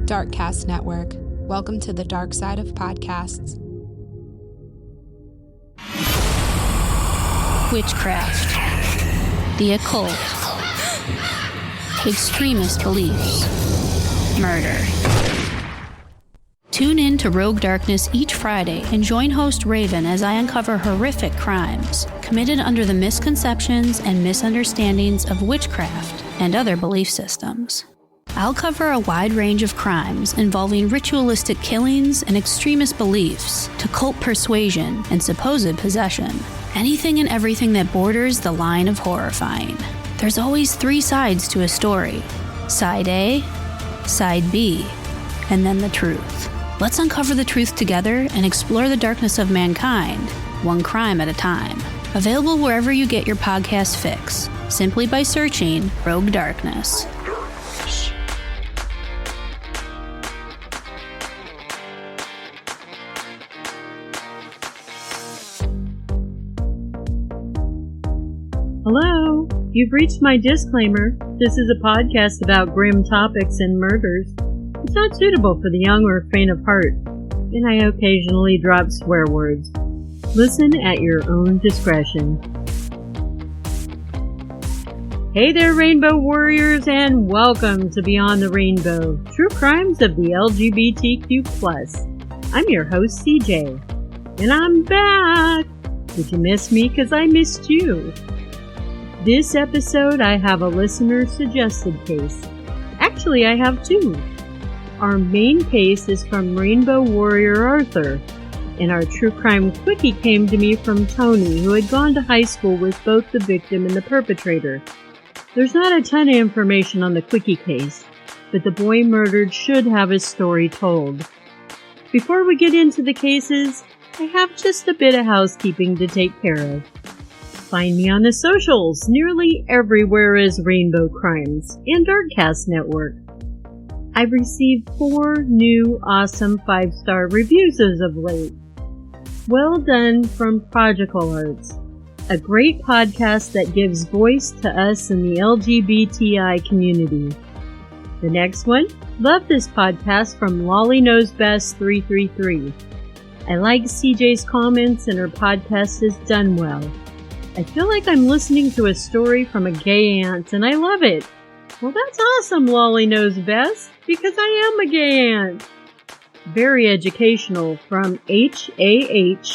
Darkcast Network. Welcome to the dark side of podcasts. Witchcraft, the occult, extremist beliefs, murder. Tune in to Rogue Darkness each Friday and join host Raven as I uncover horrific crimes committed under the misconceptions and misunderstandings of witchcraft and other belief systems. I'll cover a wide range of crimes involving ritualistic killings and extremist beliefs to cult persuasion and supposed possession. Anything and everything that borders the line of horrifying. There's always three sides to a story. Side A, Side B, and then the truth. Let's uncover the truth together and explore the darkness of mankind, one crime at a time. Available wherever you get your podcast fix, simply by searching Rogue Darkness. Hello, you've reached my disclaimer. This is a podcast about grim topics and murders. It's not suitable for the young or faint of heart, and I occasionally drop swear words. Listen at your own discretion. Hey there, Rainbow Warriors, and welcome to Beyond the Rainbow, True Crimes of the LGBTQ+. I'm your host, CJ, and I'm back! Did you miss me? 'Cause I missed you. This episode, I have a listener-suggested case. Actually, I have two. Our main case is from Rainbow Warrior Arthur, and our true crime quickie came to me from Tony, who had gone to high school with both the victim and the perpetrator. There's not a ton of information on the quickie case, but the boy murdered should have his story told. Before we get into the cases, I have just a bit of housekeeping to take care of. Find me on the socials, nearly everywhere as Rainbow Crimes and Darkcast Network. I've received 4 new awesome 5-star reviews as of late. Well done from Prodigal Arts, a great podcast that gives voice to us in the LGBTI community. The next one, love this podcast from Lolly Knows Best 333. I like CJ's comments and her podcast is done well. I feel like I'm listening to a story from a gay aunt, and I love it. Well, that's awesome, Lolly Knows Best, because I am a gay aunt. Very educational from HAHSHGDHUD.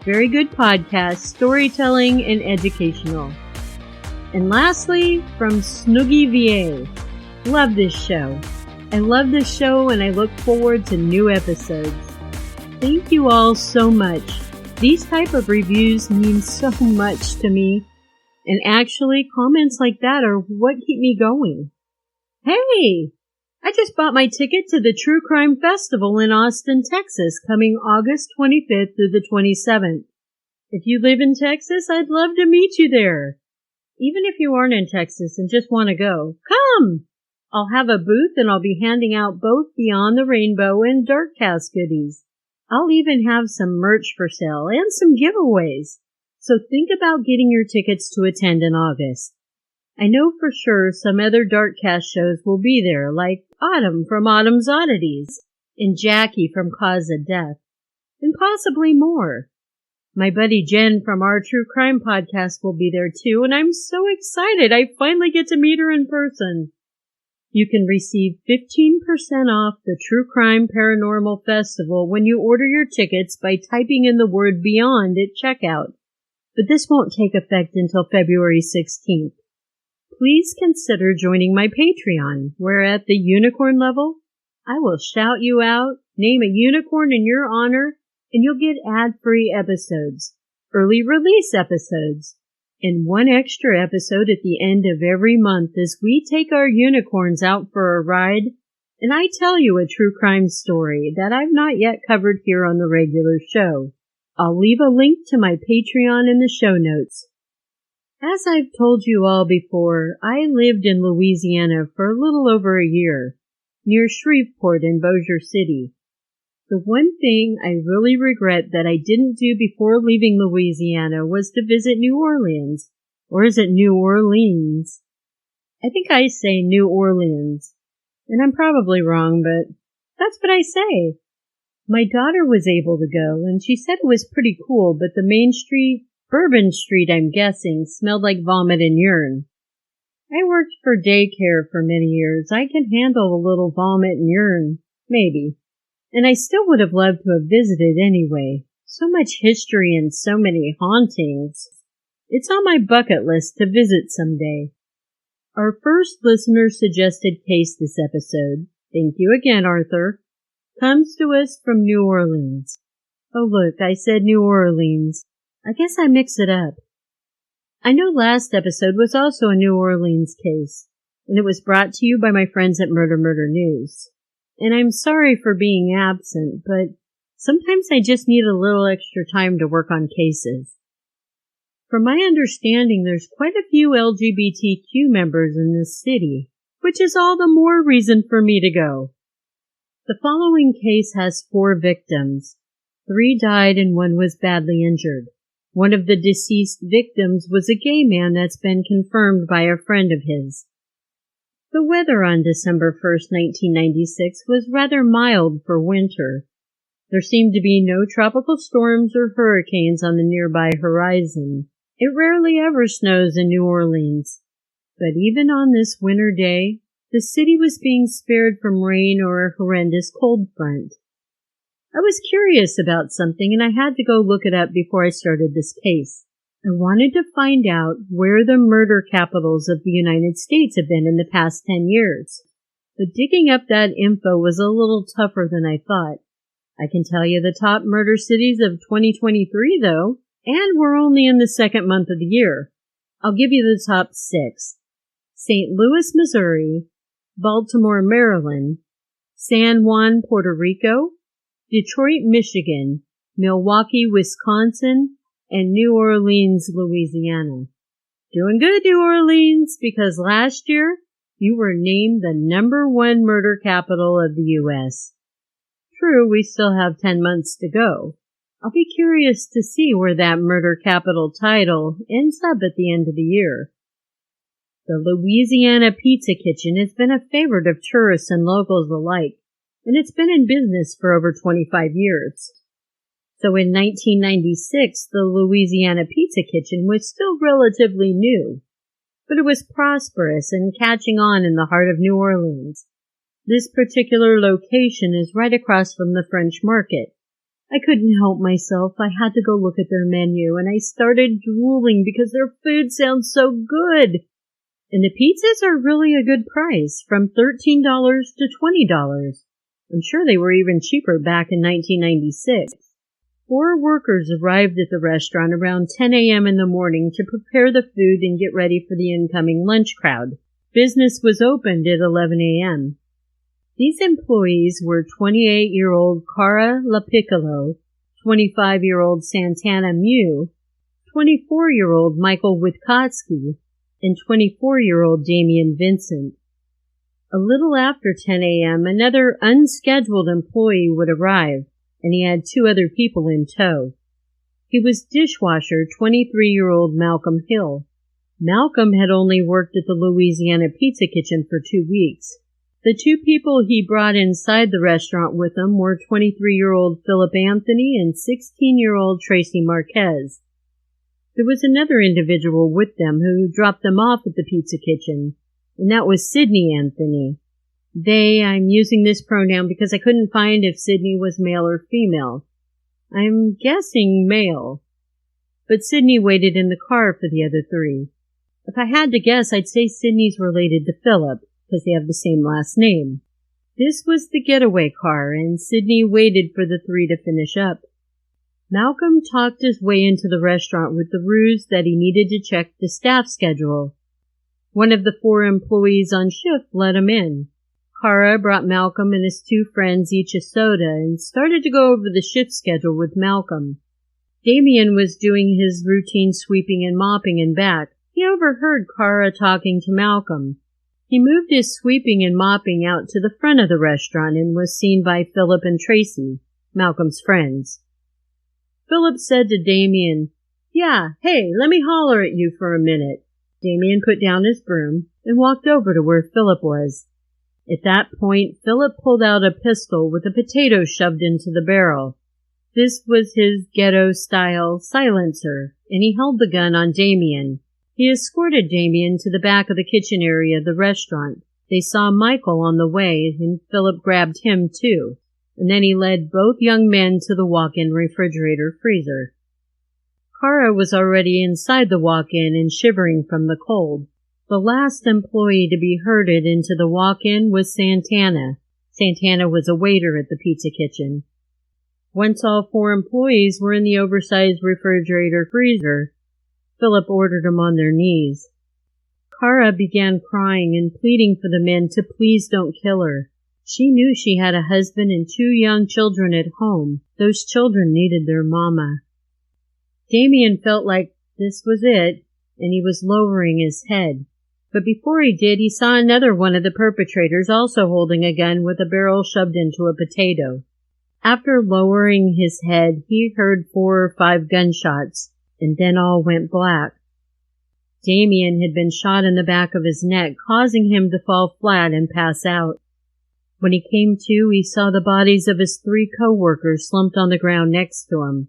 Very good podcast, storytelling, and educational. And lastly, from Snoogie VA. Love this show. I love this show, and I look forward to new episodes. Thank you all so much. These type of reviews mean so much to me, and actually comments like that are what keep me going. Hey! I just bought my ticket to the True Crime Festival in Austin, Texas, coming August 25th through the 27th. If you live in Texas, I'd love to meet you there. Even if you aren't in Texas and just want to go, come! I'll have a booth and I'll be handing out both Beyond the Rainbow and Darkcast goodies. I'll even have some merch for sale and some giveaways. So think about getting your tickets to attend in August. I know for sure some other Darkcast shows will be there, like Autumn from Autumn's Oddities and Jackie from Cause of Death, and possibly more. My buddy Jen from our True Crime podcast will be there too, and I'm so excited I finally get to meet her in person. You can receive 15% off the True Crime Paranormal Festival when you order your tickets by typing in the word Beyond at checkout. But this won't take effect until February 16th. Please consider joining my Patreon, where at the unicorn level, I will shout you out, name a unicorn in your honor, and you'll get ad-free episodes, early release episodes, and one extra episode at the end of every month as we take our unicorns out for a ride, and I tell you a true crime story that I've not yet covered here on the regular show. I'll leave a link to my Patreon in the show notes. As I've told you all before, I lived in Louisiana for a little over a year, near Shreveport in Bossier City. The one thing I really regret that I didn't do before leaving Louisiana was to visit New Orleans. Or is it New Orleans? I think I say New Orleans, and I'm probably wrong, but that's what I say. My daughter was able to go, and she said it was pretty cool, but the main street, Bourbon Street, I'm guessing, smelled like vomit and urine. I worked for daycare for many years. I can handle a little vomit and urine, maybe. And I still would have loved to have visited anyway. So much history and so many hauntings. It's on my bucket list to visit someday. Our first listener-suggested case this episode, thank you again, Arthur, comes to us from New Orleans. Oh look, I said New Orleans. I guess I mix it up. I know last episode was also a New Orleans case, and it was brought to you by my friends at Murder News. And I'm sorry for being absent, but sometimes I just need a little extra time to work on cases. From my understanding, there's quite a few LGBTQ members in this city, which is all the more reason for me to go. The following case has 4 victims. 3 died and 1 was badly injured. One of the deceased victims was a gay man that's been confirmed by a friend of his. The weather on December 1st, 1996 was rather mild for winter. There seemed to be no tropical storms or hurricanes on the nearby horizon. It rarely ever snows in New Orleans. But even on this winter day, the city was being spared from rain or a horrendous cold front. I was curious about something and I had to go look it up before I started this case. I wanted to find out where the murder capitals of the United States have been in the past 10 years. But digging up that info was a little tougher than I thought. I can tell you the top murder cities of 2023 though, and we're only in the 2nd month of the year. I'll give you the top 6. St. Louis, Missouri, Baltimore, Maryland, San Juan, Puerto Rico, Detroit, Michigan, Milwaukee, Wisconsin, and New Orleans, Louisiana. Doing good, New Orleans, because last year you were named the #1 murder capital of the U.S. True, we still have 10 months to go. I'll be curious to see where that murder capital title ends up at the end of the year. The Louisiana Pizza Kitchen has been a favorite of tourists and locals alike, and it's been in business for over 25 years. So in 1996, the Louisiana Pizza Kitchen was still relatively new, but it was prosperous and catching on in the heart of New Orleans. This particular location is right across from the French Market. I couldn't help myself. I had to go look at their menu, and I started drooling because their food sounds so good. And the pizzas are really a good price, from $13 to $20. I'm sure they were even cheaper back in 1996. 4 workers arrived at the restaurant around 10 a.m. in the morning to prepare the food and get ready for the incoming lunch crowd. Business was opened at 11 a.m. These employees were 28-year-old Cara LaPiccolo, 25-year-old Santana Mew, 24-year-old Michael Witkotsky, and 24-year-old Damian Vincent. A little after 10 a.m., another unscheduled employee would arrive, and he had 2 other people in tow. He was dishwasher 23-year-old Malcolm Hill. Malcolm had only worked at the Louisiana Pizza Kitchen for 2 weeks. The 2 people he brought inside the restaurant with him were 23-year-old Philip Anthony and 16-year-old Tracy Marquez. There was another individual with them who dropped them off at the pizza kitchen, and that was Sydney Anthony. They, I'm using this pronoun because I couldn't find if Sydney was male or female. I'm guessing male. But Sydney waited in the car for the other 3. If I had to guess, I'd say Sydney's related to Philip, because they have the same last name. This was the getaway car, and Sydney waited for the 3 to finish up. Malcolm talked his way into the restaurant with the ruse that he needed to check the staff schedule. One of the 4 employees on shift let him in. Cara brought Malcolm and his 2 friends each a soda and started to go over the shift schedule with Malcolm. Damian was doing his routine sweeping and mopping in back. He overheard Cara talking to Malcolm. He moved his sweeping and mopping out to the front of the restaurant and was seen by Philip and Tracy, Malcolm's friends. Philip said to Damian, "Yeah, hey, let me holler at you for a minute." Damian put down his broom, and walked over to where Philip was. At that point, Philip pulled out a pistol with a potato shoved into the barrel. This was his ghetto-style silencer, and he held the gun on Damien. He escorted Damien to the back of the kitchen area of the restaurant. They saw Michael on the way, and Philip grabbed him too, and then he led both young men to the walk-in refrigerator freezer. Kara was already inside the walk-in and shivering from the cold. The last employee to be herded into the walk-in was Santana. Santana was a waiter at the pizza kitchen. Once all 4 employees were in the oversized refrigerator freezer, Philip ordered them on their knees. Kara began crying and pleading for the men to please don't kill her. She knew she had a husband and 2 young children at home. Those children needed their mama. Damien felt like this was it, and he was lowering his head. But before he did, he saw another one of the perpetrators also holding a gun with a barrel shoved into a potato. After lowering his head, he heard 4 or 5 gunshots, and then all went black. Damien had been shot in the back of his neck, causing him to fall flat and pass out. When he came to, he saw the bodies of his 3 co-workers slumped on the ground next to him.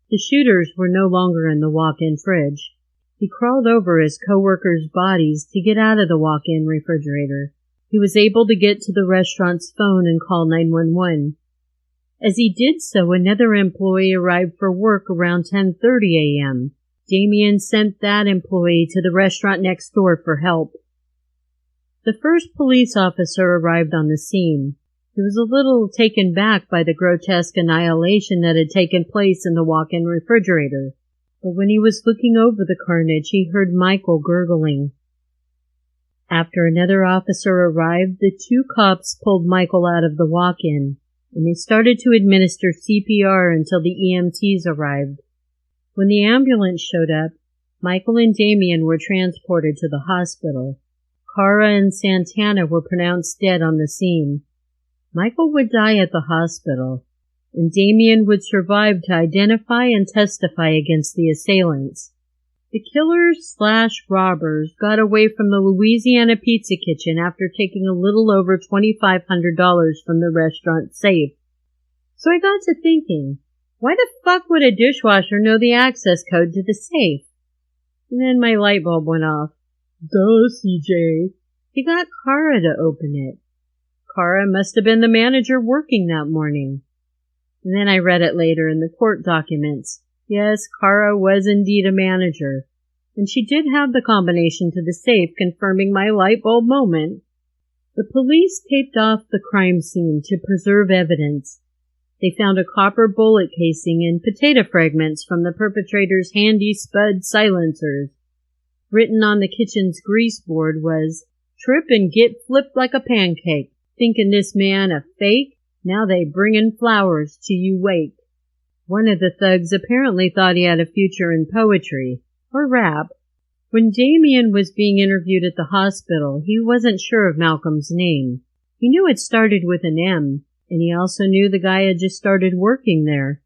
The shooters were no longer in the walk-in fridge. He crawled over his co-workers' bodies to get out of the walk-in refrigerator. He was able to get to the restaurant's phone and call 911. As he did so, another employee arrived for work around 10:30 a.m. Damien sent that employee to the restaurant next door for help. The first police officer arrived on the scene. He was a little taken back by the grotesque annihilation that had taken place in the walk-in refrigerator. But when he was looking over the carnage, he heard Michael gurgling. After another officer arrived, the 2 cops pulled Michael out of the walk-in, and they started to administer CPR until the EMTs arrived. When the ambulance showed up, Michael and Damien were transported to the hospital. Kara and Santana were pronounced dead on the scene. Michael would die at the hospital, and Damien would survive to identify and testify against the assailants. The killers/robbers got away from the Louisiana Pizza Kitchen after taking a little over $2,500 from the restaurant safe. So I got to thinking, why the fuck would a dishwasher know the access code to the safe? And then my light bulb went off. Duh, CJ. He got Kara to open it. Kara must have been the manager working that morning. And then I read it later in the court documents. Yes, Kara was indeed a manager, and she did have the combination to the safe, confirming my light bulb moment. The police taped off the crime scene to preserve evidence. They found a copper bullet casing and potato fragments from the perpetrator's handy spud silencers. Written on the kitchen's grease board was, "Trip and get flipped like a pancake. Thinking this man a fake? Now they bringin' flowers to you wake." One of the thugs apparently thought he had a future in poetry, or rap. When Damien was being interviewed at the hospital, he wasn't sure of Malcolm's name. He knew it started with an M, and he also knew the guy had just started working there.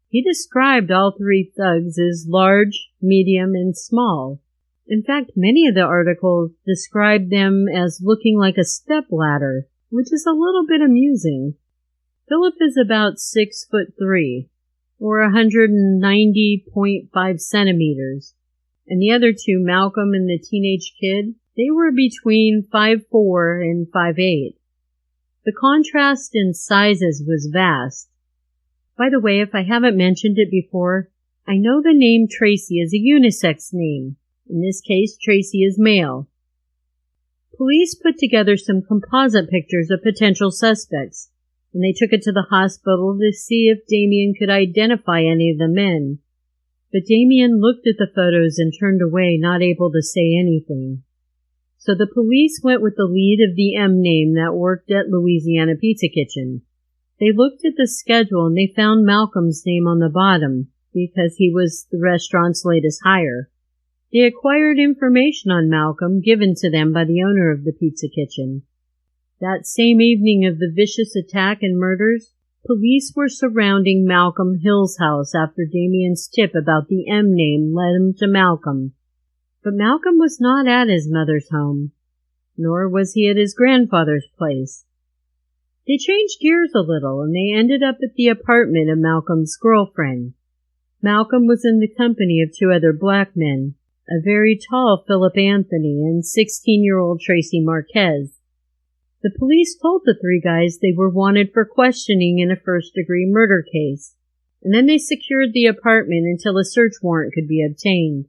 He described all 3 thugs as large, medium, and small. In fact, many of the articles described them as looking like a stepladder, which is a little bit amusing. Philip is about 6'3", or 190.5 centimeters, and the other 2, Malcolm and the teenage kid, they were between 5'4" and 5'8". The contrast in sizes was vast. By the way, if I haven't mentioned it before, I know the name Tracy is a unisex name. In this case, Tracy is male. Police put together some composite pictures of potential suspects, and they took it to the hospital to see if Damien could identify any of the men. But Damien looked at the photos and turned away, not able to say anything. So the police went with the lead of the M name that worked at Louisiana Pizza Kitchen. They looked at the schedule and they found Malcolm's name on the bottom because he was the restaurant's latest hire. They acquired information on Malcolm given to them by the owner of the pizza kitchen. That same evening of the vicious attack and murders, police were surrounding Malcolm Hill's house after Damien's tip about the M name led him to Malcolm. But Malcolm was not at his mother's home. nor was he at his grandfather's place. They changed gears a little, and they ended up at the apartment of Malcolm's girlfriend. Malcolm was in the company of two other black men, a very tall Philip Anthony and 16-year-old Tracy Marquez. The police told the three guys they were wanted for questioning in a first-degree murder case, and then they secured the apartment until a search warrant could be obtained.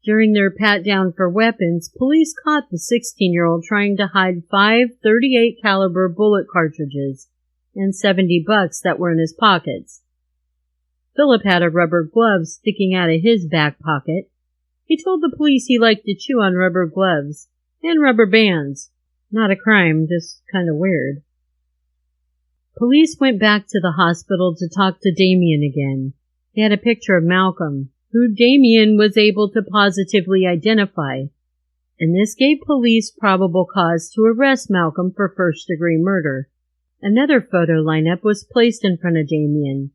During their pat-down for weapons, police caught the 16-year-old trying to hide 5 .38 caliber bullet cartridges and $70 that were in his pockets. Philip had a rubber glove sticking out of his back pocket. He told the police he liked to chew on rubber gloves and rubber bands. Not a crime, just kind of weird. Police went back to the hospital to talk to Damien again. They had a picture of Malcolm, who Damien was able to positively identify, and this gave police probable cause to arrest Malcolm for first-degree murder. Another photo lineup was placed in front of Damien,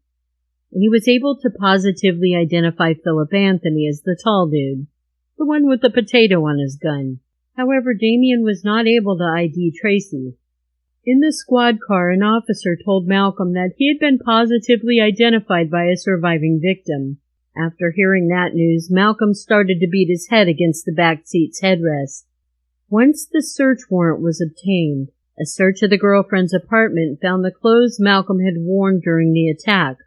and he was able to positively identify Philip Anthony as the tall dude, the one with the potato on his gun. However, Damien was not able to ID Tracy. In the squad car, an officer told Malcolm that he had been positively identified by a surviving victim. After hearing that news, Malcolm started to beat his head against the back seat's headrest. Once the search warrant was obtained, a search of the girlfriend's apartment found the clothes Malcolm had worn during the attack.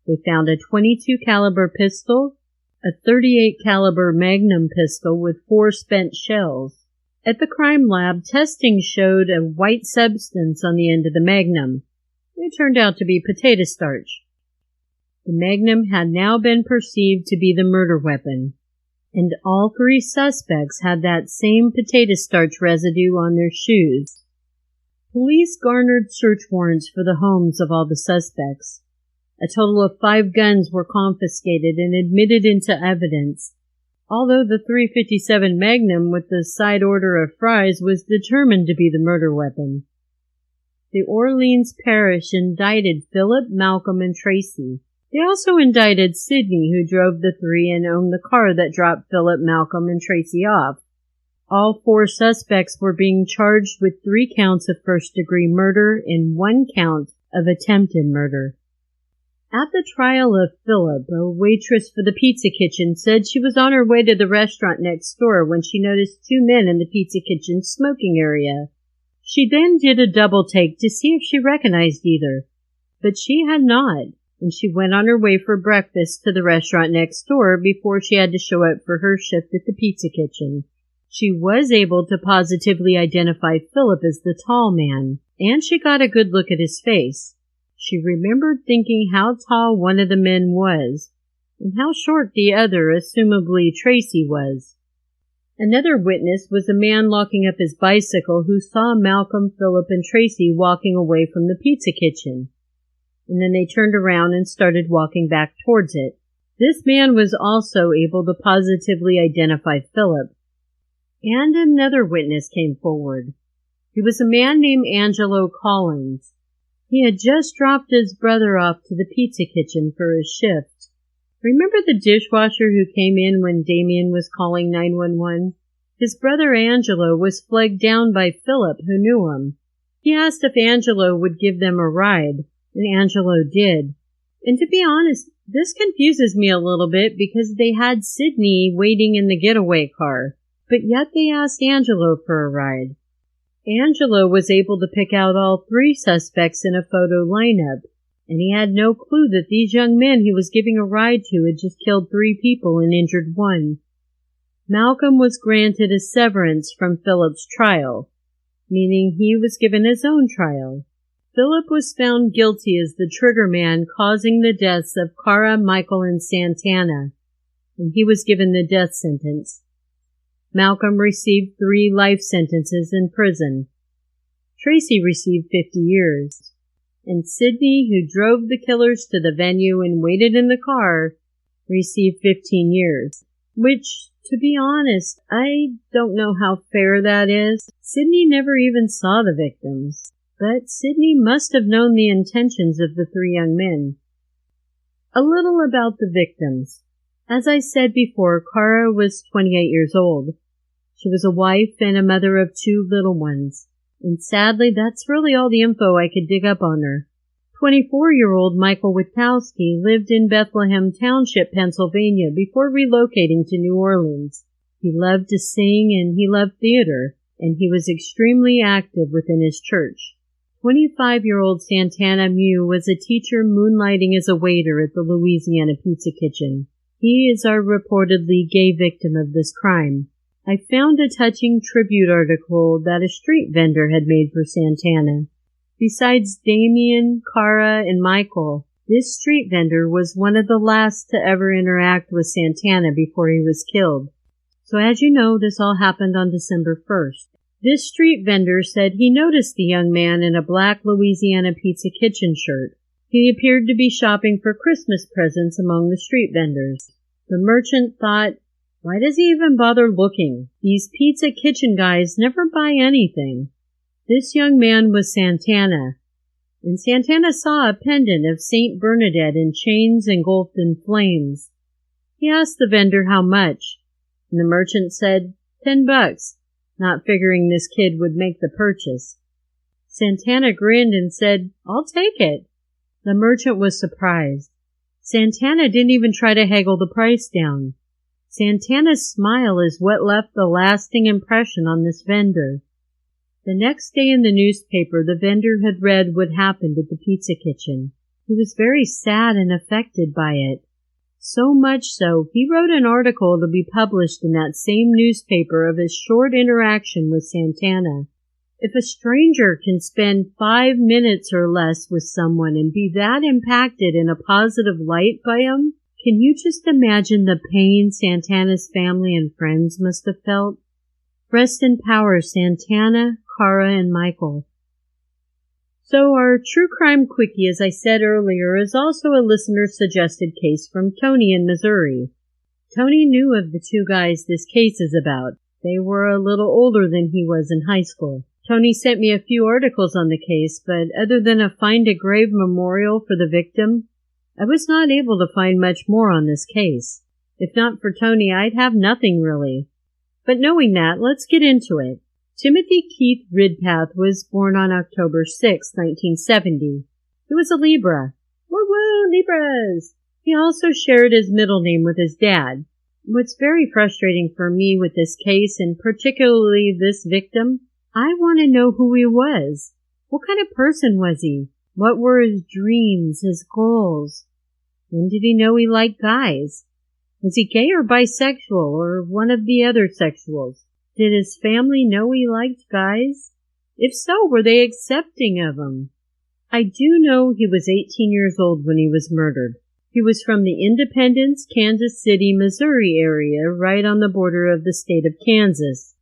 They found a .22 caliber pistol, a .38 caliber Magnum pistol with 4 spent shells. At the crime lab, testing showed a white substance on the end of the Magnum. It turned out to be potato starch. The Magnum had now been perceived to be the murder weapon, and all 3 suspects had that same potato starch residue on their shoes. Police garnered search warrants for the homes of all the suspects. A total of 5 guns were confiscated and admitted into evidence, although the .357 Magnum with the side order of fries was determined to be the murder weapon. The Orleans Parish indicted Philip, Malcolm, and Tracy. They also indicted Sidney, who drove the 3 and owned the car that dropped Philip, Malcolm, and Tracy off. All 4 suspects were being charged with 3 counts of first-degree murder and 1 count of attempted murder. At the trial of Philip, a waitress for the Pizza Kitchen said she was on her way to the restaurant next door when she noticed 2 men in the Pizza Kitchen smoking area. She then did a double take to see if she recognized either, but she had not, and she went on her way for breakfast to the restaurant next door before she had to show up for her shift at the Pizza Kitchen. She was able to positively identify Philip as the tall man, and she got a good look at his face. She remembered thinking how tall one of the men was, and how short the other, assumably Tracy, was. Another witness was a man locking up his bicycle who saw Malcolm, Philip, and Tracy walking away from the Pizza Kitchen, and then they turned around and started walking back towards it. This man was also able to positively identify Philip. And another witness came forward. He was a man named Angelo Collins. He had just dropped his brother off to the Pizza Kitchen for his shift. Remember the dishwasher who came in when Damien was calling 911? His brother Angelo was flagged down by Philip, who knew him. He asked if Angelo would give them a ride, and Angelo did. And to be honest, this confuses me a little bit because they had Sidney waiting in the getaway car, but yet they asked Angelo for a ride. Angelo was able to pick out all 3 suspects in a photo lineup, and he had no clue that these young men he was giving a ride to had just killed 3 people and injured 1. Malcolm was granted a severance from Philip's trial, meaning he was given his own trial. Philip was found guilty as the trigger man causing the deaths of Cara, Michael, and Santana, and he was given the death sentence. Malcolm received 3 life sentences in prison. Tracy received 50 years. And Sidney, who drove the killers to the venue and waited in the car, received 15 years. Which, to be honest, I don't know how fair that is. Sidney never even saw the victims. But Sidney must have known the intentions of the 3 young men. A little about the victims. As I said before, Cara was 28 years old. She was a wife and a mother of 2 little ones. And sadly, that's really all the info I could dig up on her. 24-year-old Michael Witkowski lived in Bethlehem Township, Pennsylvania before relocating to New Orleans. He loved to sing and he loved theater, and he was extremely active within his church. 25-year-old Santana Mew was a teacher moonlighting as a waiter at the Louisiana Pizza Kitchen. He is our reportedly gay victim of this crime. I found a touching tribute article that a street vendor had made for Santana. Besides Damien, Cara, and Michael, this street vendor was one of the last to ever interact with Santana before he was killed. So as you know, this all happened on December 1st. This street vendor said he noticed the young man in a black Louisiana Pizza Kitchen shirt. He appeared to be shopping for Christmas presents among the street vendors. The merchant thought, why does he even bother looking? These Pizza Kitchen guys never buy anything. This young man was Santana, and Santana saw a pendant of Saint Bernadette in chains engulfed in flames. He asked the vendor how much, and the merchant said, $10, not figuring this kid would make the purchase. Santana grinned and said, I'll take it. The merchant was surprised. Santana didn't even try to haggle the price down. Santana's smile is what left the lasting impression on this vendor. The next day in the newspaper, the vendor had read what happened at the Pizza Kitchen. He was very sad and affected by it. So much so, he wrote an article to be published in that same newspaper of his short interaction with Santana. If a stranger can spend 5 minutes or less with someone and be that impacted in a positive light by him, can you just imagine the pain Santana's family and friends must have felt? Rest in power, Santana, Cara, and Michael. So our true crime quickie, as I said earlier, is also a listener-suggested case from Tony in Missouri. Tony knew of the 2 guys this case is about. They were a little older than he was in high school. Tony sent me a few articles on the case, but other than a Find a Grave memorial for the victim, I was not able to find much more on this case. If not for Tony, I'd have nothing really. But knowing that, let's get into it. Timothy Keith Ridpath was born on October 6, 1970. He was a Libra. Woo-woo, Libras! He also shared his middle name with his dad. What's very frustrating for me with this case, and particularly this victim, I want to know who he was. What kind of person was he? What were his dreams, his goals? When did he know he liked guys? Was he gay or bisexual, or one of the other sexuals? Did his family know he liked guys? If so, were they accepting of him? I do know he was 18 years old when he was murdered. He was from the Independence, Kansas City, Missouri area, right on the border of the state of Kansas.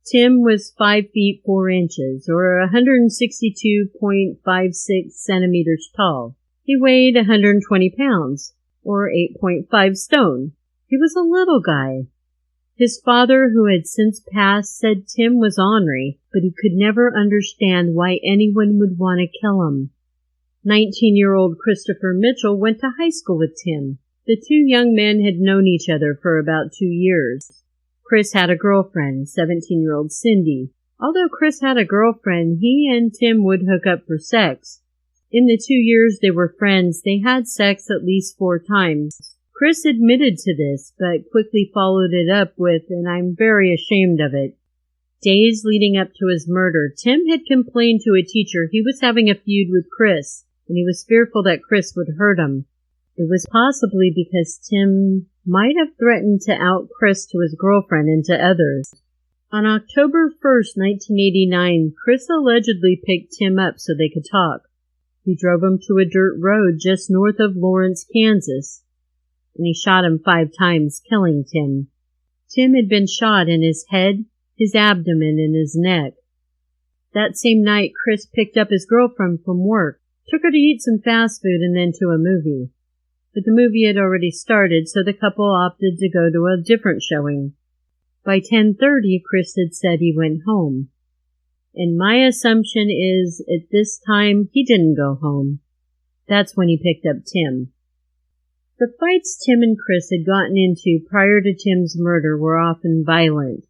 Tim was 5 feet 4 inches, or 162.56 centimeters tall. He weighed 120 pounds, or 8.5 stone. He was a little guy. His father, who had since passed, said Tim was ornery, but he could never understand why anyone would want to kill him. 19-year-old Christopher Mitchell went to high school with Tim. The 2 young men had known each other for about 2 years. Chris had a girlfriend, 17-year-old Cindy. Although Chris had a girlfriend, he and Tim would hook up for sex. In the 2 years they were friends, they had sex at least 4 times. Chris admitted to this, but quickly followed it up with, and I'm very ashamed of it. Days leading up to his murder, Tim had complained to a teacher he was having a feud with Chris, and he was fearful that Chris would hurt him. It was possibly because Tim might have threatened to out Chris to his girlfriend and to others. On October 1st, 1989, Chris allegedly picked Tim up so they could talk. He drove him to a dirt road just north of Lawrence, Kansas, and he shot him 5 times, killing Tim. Tim had been shot in his head, his abdomen, and his neck. That same night, Chris picked up his girlfriend from work, took her to eat some fast food, and then to a movie. But the movie had already started, so the couple opted to go to a different showing. By 10:30, Chris had said he went home. And my assumption is, at this time, he didn't go home. That's when he picked up Tim. The fights Tim and Chris had gotten into prior to Tim's murder were often violent.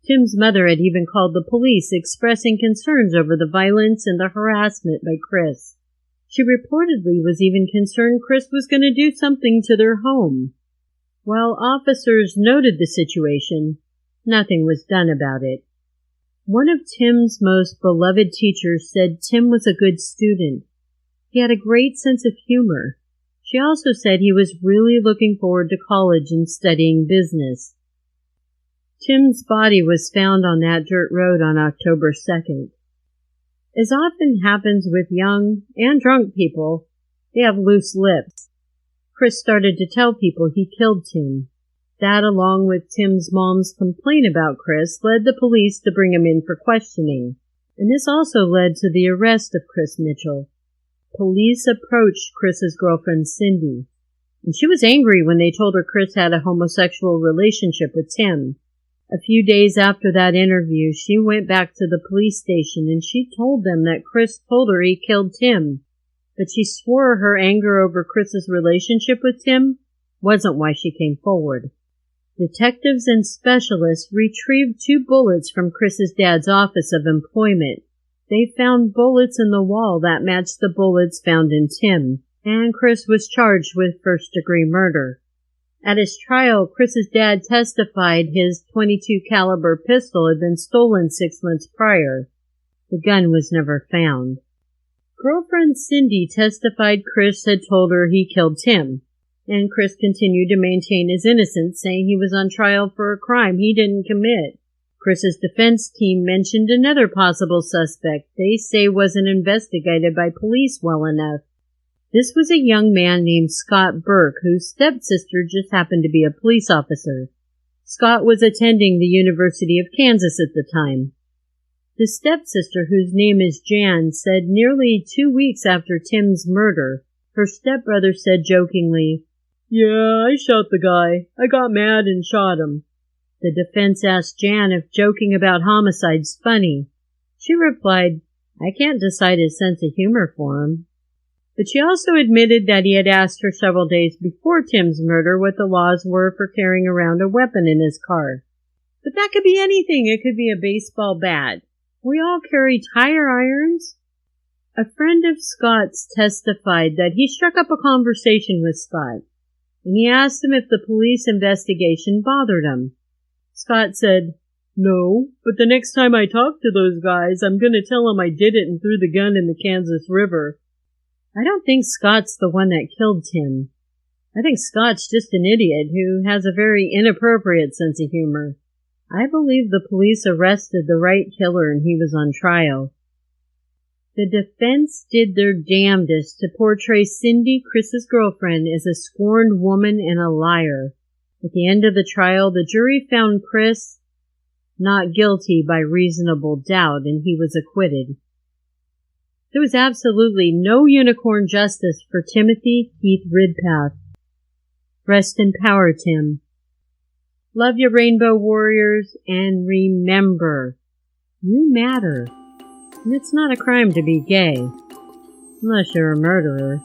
Tim's mother had even called the police, expressing concerns over the violence and the harassment by Chris. She reportedly was even concerned Chris was going to do something to their home. While officers noted the situation, nothing was done about it. One of Tim's most beloved teachers said Tim was a good student. He had a great sense of humor. She also said he was really looking forward to college and studying business. Tim's body was found on that dirt road on October 2nd. As often happens with young and drunk people, they have loose lips. Chris started to tell people he killed Tim. That, along with Tim's mom's complaint about Chris, led the police to bring him in for questioning. And this also led to the arrest of Chris Mitchell. Police approached Chris's girlfriend Cindy, and she was angry when they told her Chris had a homosexual relationship with Tim. A few days after that interview, she went back to the police station and she told them that Chris told her he killed Tim, but she swore her anger over Chris's relationship with Tim wasn't why she came forward. Detectives and specialists retrieved 2 bullets from Chris's dad's office of employment. They found bullets in the wall that matched the bullets found in Tim, and Chris was charged with first-degree murder. At his trial, Chris's dad testified his .22 caliber pistol had been stolen 6 months prior. The gun was never found. Girlfriend Cindy testified Chris had told her he killed Tim, and Chris continued to maintain his innocence, saying he was on trial for a crime he didn't commit. Chris's defense team mentioned another possible suspect they say wasn't investigated by police well enough. This was a young man named Scott Burke, whose stepsister just happened to be a police officer. Scott was attending the University of Kansas at the time. The stepsister, whose name is Jan, said nearly 2 weeks after Tim's murder, her stepbrother said jokingly, "Yeah, I shot the guy. I got mad and shot him." The defense asked Jan if joking about homicide's funny. She replied, "I can't decide his sense of humor for him." But she also admitted that he had asked her several days before Tim's murder what the laws were for carrying around a weapon in his car. But that could be anything. It could be a baseball bat. We all carry tire irons. A friend of Scott's testified that he struck up a conversation with Scott, and he asked him if the police investigation bothered him. Scott said, "No, but the next time I talk to those guys, I'm going to tell them I did it and threw the gun in the Kansas River." I don't think Scott's the one that killed Tim. I think Scott's just an idiot who has a very inappropriate sense of humor. I believe the police arrested the right killer and he was on trial. The defense did their damnedest to portray Cindy, Chris's girlfriend, as a scorned woman and a liar. At the end of the trial, the jury found Chris not guilty by reasonable doubt, and he was acquitted. There was absolutely no unicorn justice for Timothy Ridpath. Rest in power, Tim. Love your Rainbow Warriors, and remember, you matter. And it's not a crime to be gay, unless you're a murderer.